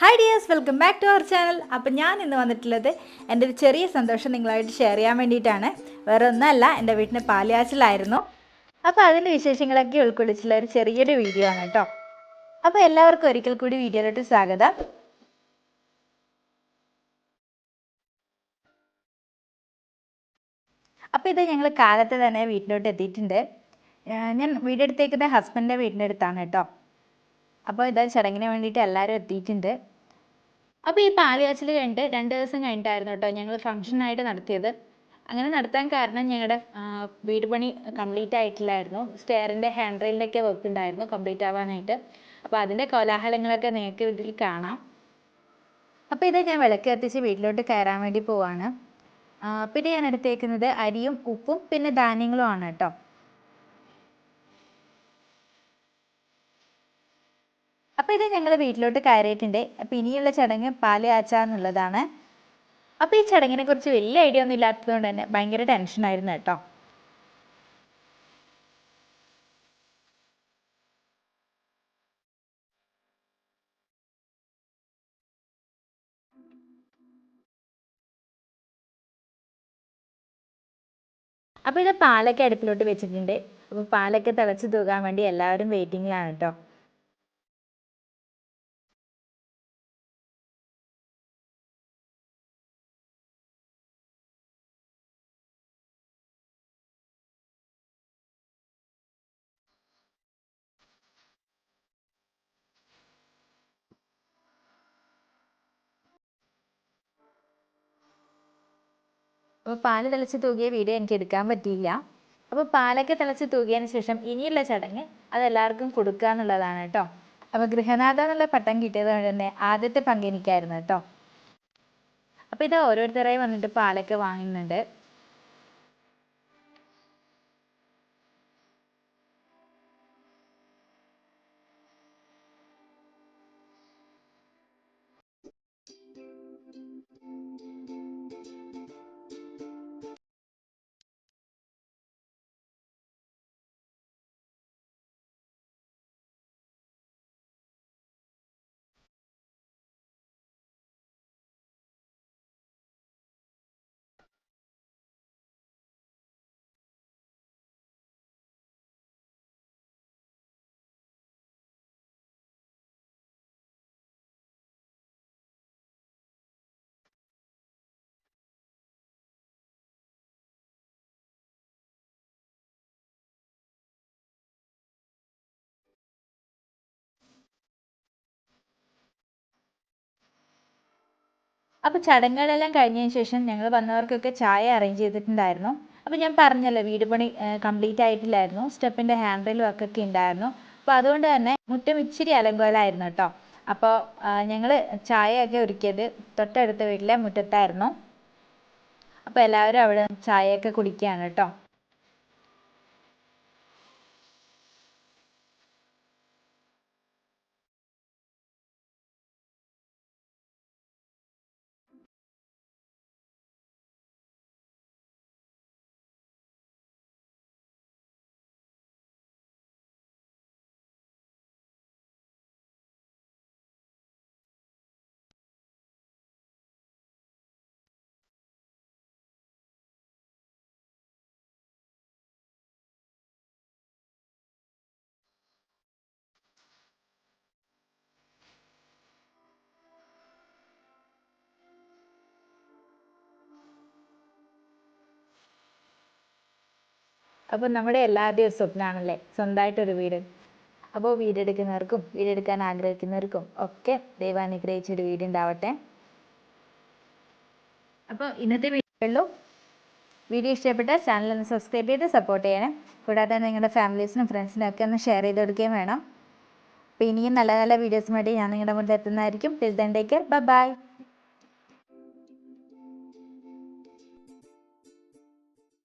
Hi dears, welcome back to our channel. അപ്പം ഞാൻ ഇന്ന് വന്നിട്ടുള്ളത് എൻ്റെ ഒരു ചെറിയ സന്തോഷം നിങ്ങളായിട്ട് ഷെയർ ചെയ്യാൻ വേണ്ടിയിട്ടാണ്. വേറെ ഒന്നുമല്ല, എൻ്റെ വീട്ടിന് പാലുകാച്ചലായിരുന്നു. അപ്പോൾ അതിൻ്റെ വിശേഷങ്ങളൊക്കെ ഉൾക്കൊള്ളിച്ചുള്ള ഒരു ചെറിയൊരു വീഡിയോ ആണ് കേട്ടോ. അപ്പോൾ എല്ലാവർക്കും ഒരിക്കൽ കൂടി വീഡിയോയിലോട്ട് സ്വാഗതം. അപ്പോൾ ഇത് ഞങ്ങൾ കാലത്ത് തന്നെ വീട്ടിലോട്ട് എത്തിയിട്ടുണ്ട്. ഞാൻ വീഡിയോ എടുത്തേക്കുന്നത് ഹസ്ബൻഡിൻ്റെ വീടിൻ്റെ അടുത്താണ് കേട്ടോ. അപ്പോൾ ഇതാ ചടങ്ങിന് വേണ്ടിയിട്ട് എല്ലാവരും എത്തിയിട്ടുണ്ട്. അപ്പോൾ ഈ പാലുകാച്ചൽ കഴിഞ്ഞിട്ട് 2 ദിവസം കഴിഞ്ഞിട്ടായിരുന്നു കേട്ടോ ഞങ്ങൾ ഫംഗ്ഷനായിട്ട് നടത്തിയത്. അങ്ങനെ നടത്താൻ കാരണം ഞങ്ങളുടെ വീട് പണി കംപ്ലീറ്റ് ആയിട്ടില്ലായിരുന്നു. സ്റ്റെയറിൻ്റെ ഹാൻഡ് റെയിലിൻ്റെയൊക്കെ വർക്ക് ഉണ്ടായിരുന്നു കംപ്ലീറ്റ് ആവാനായിട്ട്. അപ്പോൾ അതിൻ്റെ കോലാഹലങ്ങളൊക്കെ നിങ്ങൾക്ക് ഇതിൽ കാണാം. അപ്പോൾ ഇത് ഞാൻ വിളക്ക് കത്തിച്ച് വീട്ടിലോട്ട് കയറാൻ വേണ്ടി പോവാണ്. പിന്നെ ഞാൻ എടുത്തേക്കുന്നത് അരിയും ഉപ്പും പിന്നെ ധാന്യങ്ങളും ആണ് കേട്ടോ. അപ്പോൾ ഇത് ഞങ്ങൾ വീട്ടിലോട്ട് കയറിയിട്ടുണ്ട്. അപ്പോൾ ഇനിയുള്ള ചടങ്ങ് പാല് കാച്ചുക എന്നുള്ളതാണ്. അപ്പോൾ ഈ ചടങ്ങിനെ കുറിച്ച് വലിയ ഐഡിയ ഒന്നും ഇല്ലാത്തതുകൊണ്ട് തന്നെ ഭയങ്കര ടെൻഷനായിരുന്നു കേട്ടോ. അപ്പോൾ ഇത് പാലൊക്കെ അടുപ്പിലോട്ട് വെച്ചിട്ടുണ്ട്. അപ്പോൾ പാലൊക്കെ തിളച്ച് തൂകാൻ വേണ്ടി എല്ലാവരും വെയിറ്റിംഗിലാണ് കേട്ടോ. അപ്പോൾ പാല് തിളച്ച് തൂകിയ വീഡിയോ എനിക്ക് എടുക്കാൻ പറ്റിയില്ല. അപ്പോൾ പാലൊക്കെ തിളച്ച് തൂകിയതിന് ശേഷം ഇനിയുള്ള ചടങ്ങ് അതെല്ലാവർക്കും കൊടുക്കുക എന്നുള്ളതാണ് കേട്ടോ. അപ്പോൾ ഗൃഹനാഥ എന്നുള്ള പട്ടം കിട്ടിയത് കൊണ്ട് തന്നെ ആദ്യത്തെ പങ്ക് എനിക്കായിരുന്നു കേട്ടോ. അപ്പോൾ ഇത് ഓരോരുത്തരായി വന്നിട്ട് പാലൊക്കെ വാങ്ങുന്നുണ്ട്. അപ്പോൾ ചടങ്ങുകളെല്ലാം കഴിഞ്ഞതിന് ശേഷം ഞങ്ങൾ വന്നവർക്കൊക്കെ ചായ അറേഞ്ച് ചെയ്തിട്ടുണ്ടായിരുന്നു. അപ്പോൾ ഞാൻ പറഞ്ഞല്ലോ വീട് പണി കംപ്ലീറ്റ് ആയിട്ടില്ലായിരുന്നു. സ്റ്റെപ്പിൻ്റെ ഹാൻഡ് റെയിൽ വർക്കൊക്കെ ഉണ്ടായിരുന്നു. അപ്പോൾ അതുകൊണ്ട് തന്നെ മുറ്റം ഇച്ചിരി അലങ്കോലമായിരുന്നു കേട്ടോ. അപ്പോൾ ഞങ്ങൾ ചായയൊക്കെ ഒരുക്കിയത് തൊട്ടടുത്ത വീട്ടിലെ മുറ്റത്തായിരുന്നു. അപ്പോൾ എല്ലാവരും അവിടെ ചായയൊക്കെ കുടിക്കുകയാണ് കേട്ടോ. അപ്പോൾ നമ്മുടെ എല്ലാവരുടെയും സ്വപ്നമാണല്ലേ സ്വന്തമായിട്ടൊരു വീട്. അപ്പോൾ വീടെടുക്കുന്നവർക്കും വീടെടുക്കാൻ ആഗ്രഹിക്കുന്നവർക്കും ഒക്കെ ദൈവം അനുഗ്രഹിച്ചൊരു വീടുണ്ടാവട്ടെ. അപ്പോൾ ഇന്നത്തെ വീഡിയോ വീഡിയോ ഇഷ്ടപ്പെട്ടാൽ ചാനൽ ഒന്ന് സബ്സ്ക്രൈബ് ചെയ്ത് സപ്പോർട്ട് ചെയ്യണം. കൂടാതെ നിങ്ങളുടെ ഫാമിലീസിനും ഫ്രണ്ട്സിനും ഒക്കെ ഒന്ന് ഷെയർ ചെയ്ത് കൊടുക്കുകയും വേണം. അപ്പോൾ ഇനിയും നല്ല നല്ല വീഡിയോസുമായിട്ട് ഞാൻ നിങ്ങളുടെ മുന്നിൽ എത്തുന്നതായിരിക്കും. Till then take care, bye by.